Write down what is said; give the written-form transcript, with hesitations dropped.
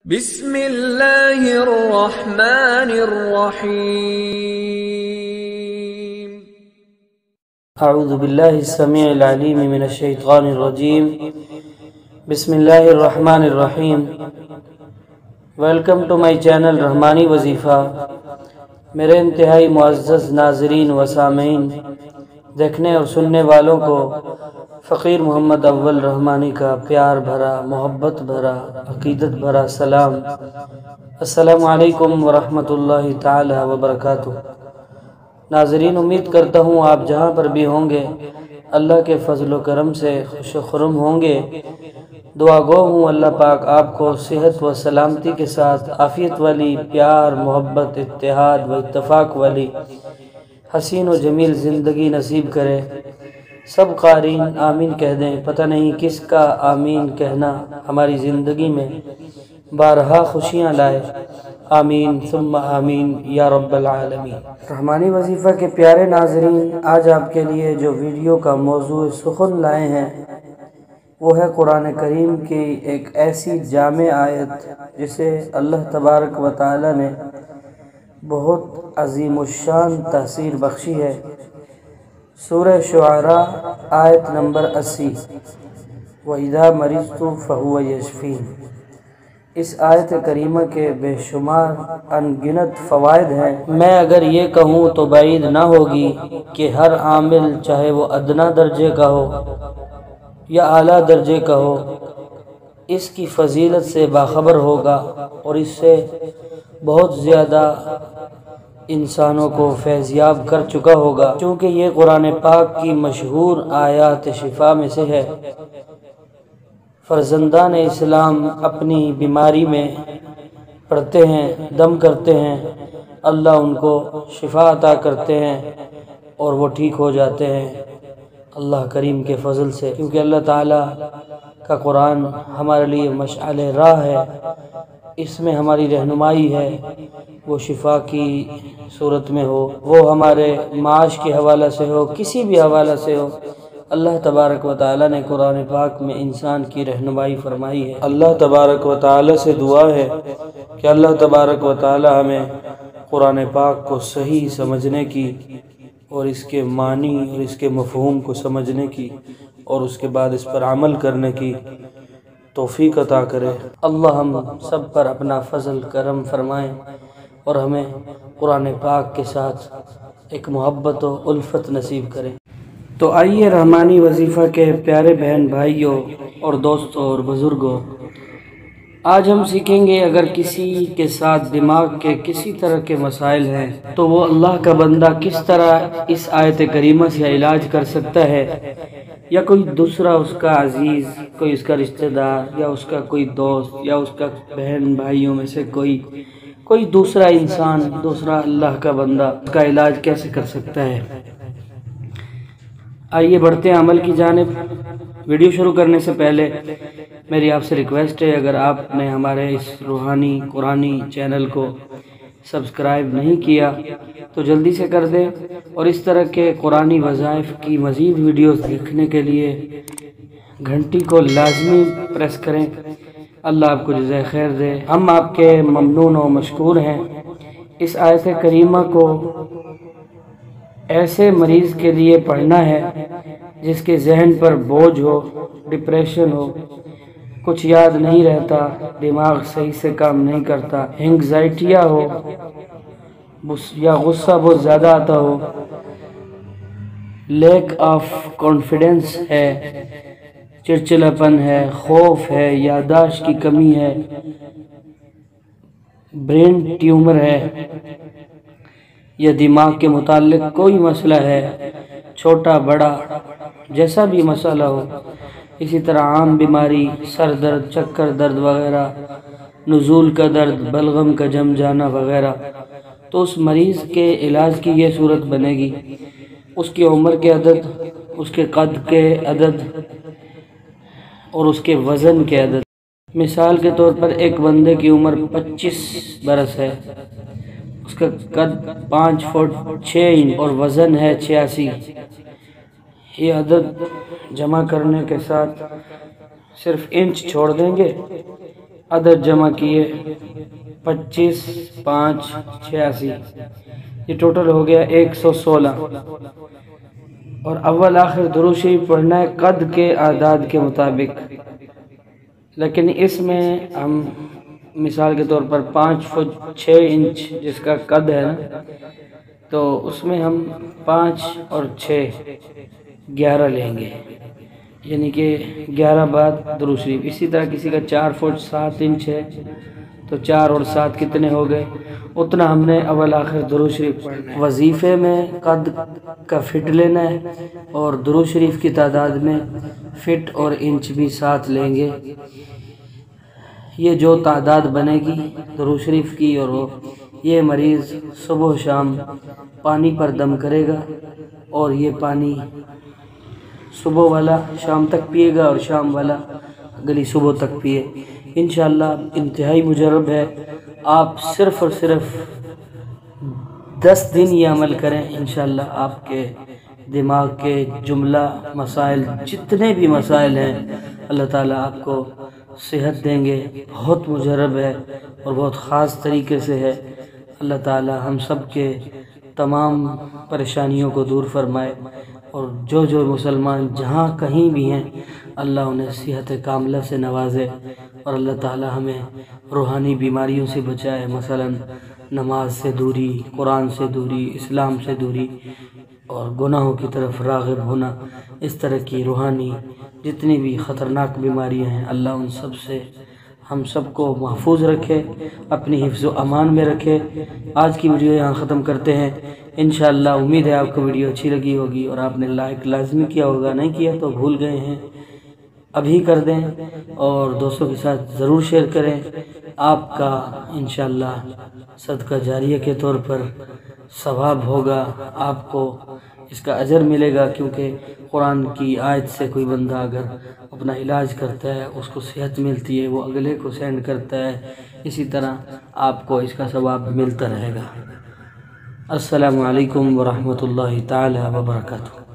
بسم اللہ الرحمن الرحیم اعوذ باللہ السمیع العلیم من الشیطان الرجیم بسم اللہ الرحمن الرحیم۔ ویلکم ٹو مائی چینل رحمانی وظیفہ۔ میرے انتہائی معزز ناظرین و سامعین، دیکھنے اور سننے والوں کو فقیر محمد اول رحمانی کا پیار بھرا، محبت بھرا، عقیدت بھرا سلام۔ السلام علیکم ورحمۃ اللہ تعالی وبرکاتہ۔ ناظرین، امید کرتا ہوں آپ جہاں پر بھی ہوں گے اللہ کے فضل و کرم سے خوش و خرم ہوں گے۔ دعا گو ہوں اللہ پاک آپ کو صحت و سلامتی کے ساتھ عافیت والی، پیار، محبت، اتحاد و اتفاق والی حسین و جمیل زندگی نصیب کرے۔ سب قارئین آمین کہہ دیں۔ پتہ نہیں کس کا آمین کہنا ہماری زندگی میں بارہا خوشیاں لائے۔ آمین ثم آمین یا رب العالمین۔ رحمانی وظیفہ کے پیارے ناظرین، آج آپ کے لیے جو ویڈیو کا موضوع سخن لائے ہیں وہ ہے قرآن کریم کی ایک ایسی جامع آیت جسے اللہ تبارک و تعالی نے بہت عظیم الشان تاثیر بخشی ہے۔ سورہ شعراء آیت نمبر 80، وَإِذَا مَرِضْتُ فَهُوَ يَشْفِينِ۔ اس آیت کریمہ کے بے شمار انگنت فوائد ہیں۔ میں اگر یہ کہوں تو بعید نہ ہوگی کہ ہر عامل، چاہے وہ ادنا درجے کا ہو یا اعلیٰ درجے کا ہو، اس کی فضیلت سے باخبر ہوگا اور اس سے بہت زیادہ انسانوں کو فیضیاب کر چکا ہوگا، چونکہ یہ قرآن پاک کی مشہور آیات شفا میں سے ہے۔ فرزندان اسلام اپنی بیماری میں پڑھتے ہیں، دم کرتے ہیں، اللہ ان کو شفا عطا کرتے ہیں اور وہ ٹھیک ہو جاتے ہیں اللہ کریم کے فضل سے، کیونکہ اللہ تعالیٰ کا قرآن ہمارے لیے مشعل راہ ہے، اس میں ہماری رہنمائی ہے۔ وہ شفا کی صورت میں ہو، وہ ہمارے معاش کے حوالہ سے ہو، کسی بھی حوالہ سے ہو، اللہ تبارک و تعالی نے قرآن پاک میں انسان کی رہنمائی فرمائی ہے۔ اللہ تبارک و تعالی سے دعا ہے کہ اللہ تبارک و تعالی ہمیں قرآن پاک کو صحیح سمجھنے کی اور اس کے معنی اور اس کے مفہوم کو سمجھنے کی اور اس کے بعد اس پر عمل کرنے کی توفیق عطا کرے۔ اللہ ہم سب پر اپنا فضل کرم فرمائیں اور ہمیں قرآن پاک کے ساتھ ایک محبت و الفت نصیب کرے۔ تو آئیے رحمانی وظیفہ کے پیارے بہن بھائیوں اور دوستوں اور بزرگوں، آج ہم سیکھیں گے اگر کسی کے ساتھ دماغ کے کسی طرح کے مسائل ہیں تو وہ اللہ کا بندہ کس طرح اس آیت کریمہ سے علاج کر سکتا ہے، یا کوئی دوسرا اس کا عزیز، کوئی اس کا رشتہ دار، یا اس کا کوئی دوست، یا اس کا بہن بھائیوں میں سے کوئی دوسرا انسان، دوسرا اللہ کا بندہ اس کا علاج کیسے کر سکتا ہے۔ آئیے بڑھتے ہیں عمل کی جانب۔ ویڈیو شروع کرنے سے پہلے میری آپ سے ریکویسٹ ہے، اگر آپ نے ہمارے اس روحانی قرآنی چینل کو سبسکرائب نہیں کیا تو جلدی سے کر دیں، اور اس طرح کے قرآنی وظائف کی مزید ویڈیوز دیکھنے کے لیے گھنٹی کو لازمی پریس کریں۔ اللہ آپ کو جزائے خیر دے۔ ہم آپ کے ممنون و مشکور ہیں۔ اس آیت کریمہ کو ایسے مریض کے لیے پڑھنا ہے جس کے ذہن پر بوجھ ہو، ڈپریشن ہو، کچھ یاد نہیں رہتا، دماغ صحیح سے کام نہیں کرتا، اینگزائٹیاں ہو یا غصہ بہت زیادہ آتا ہو، لیک آف کانفیڈنس ہے، چڑچڑاپن ہے، خوف ہے، یادداشت کی کمی ہے، برین ٹیومر ہے، یا دماغ کے متعلق کوئی مسئلہ ہے، چھوٹا بڑا جیسا بھی مسئلہ ہو، اسی طرح عام بیماری، سر درد، چکر درد وغیرہ، نزول کا درد، بلغم کا جم جانا وغیرہ، تو اس مریض کے علاج کی یہ صورت بنے گی۔ اس کی عمر کے عدد، اس کے قد کے عدد اور اس کے وزن کے عدد۔ مثال کے طور پر ایک بندے کی عمر 25 برس ہے، اس کا قد 5 فٹ 6 انچ اور وزن ہے 86۔ یہ عدد جمع کرنے کے ساتھ صرف انچ چھوڑ دیں گے عدد جمع کیے 25 5 86، یہ ٹوٹل ہو گیا 116۔ اور اول آخر درود شریف پڑھنا ہے قد کے اعداد کے مطابق، لیکن اس میں ہم مثال کے طور پر 5 فٹ 6 انچ جس کا قد ہے نا، تو اس میں ہم 5 اور 6 11 لیں گے، یعنی کہ 11 بعد درود شریف۔ اسی طرح کسی کا 4 فٹ 7 انچ ہے تو 4 اور 7 کتنے ہو گئے، اتنا ہم نے اول آخر درود شریف پڑھنا ہے۔ وظیفے میں قد کا فٹ لینا ہے اور درود شریف کی تعداد میں فٹ اور انچ بھی ساتھ لیں گے۔ یہ جو تعداد بنے گی درود شریف کی، اور یہ مریض صبح و شام پانی پر دم کرے گا، اور یہ پانی صبح والا شام تک پیے گا اور شام والا اگلی صبح تک پیے۔ انشاءاللہ انتہائی مجرب ہے، آپ صرف اور صرف 10 دن یہ عمل کریں، انشاءاللہ آپ کے دماغ کے جملہ مسائل جتنے بھی مسائل ہیں اللہ تعالیٰ آپ کو صحت دیں گے۔ بہت مجرب ہے اور بہت خاص طریقے سے ہے۔ اللہ تعالیٰ ہم سب کے تمام پریشانیوں کو دور فرمائے، اور جو مسلمان جہاں کہیں بھی ہیں اللہ انہیں صحت کاملہ سے نوازے، اور اللہ تعالیٰ ہمیں روحانی بیماریوں سے بچائے، مثلا نماز سے دوری، قرآن سے دوری، اسلام سے دوری، اور گناہوں کی طرف راغب ہونا، اس طرح کی روحانی جتنی بھی خطرناک بیماریاں ہیں اللہ ان سب سے ہم سب کو محفوظ رکھے، اپنی حفظ و امان میں رکھے۔ آج کی ویڈیو یہاں ختم کرتے ہیں انشاءاللہ۔ امید ہے آپ کو ویڈیو اچھی لگی ہوگی، اور آپ نے لائک لازمی کیا ہوگا، نہیں کیا تو بھول گئے ہیں ابھی کر دیں، اور دوستوں کے ساتھ ضرور شیئر کریں۔ آپ کا انشاءاللہ صدقہ جاریہ کے طور پر ثواب ہوگا، آپ کو اس کا اجر ملے گا، کیونکہ قرآن کی آیت سے کوئی بندہ اگر اپنا علاج کرتا ہے اس کو صحت ملتی ہے، وہ اگلے کو سینڈ کرتا ہے، اسی طرح آپ کو اس کا ثواب ملتا رہے گا۔ السلام علیکم ورحمۃ اللہ تعالی وبرکاتہ۔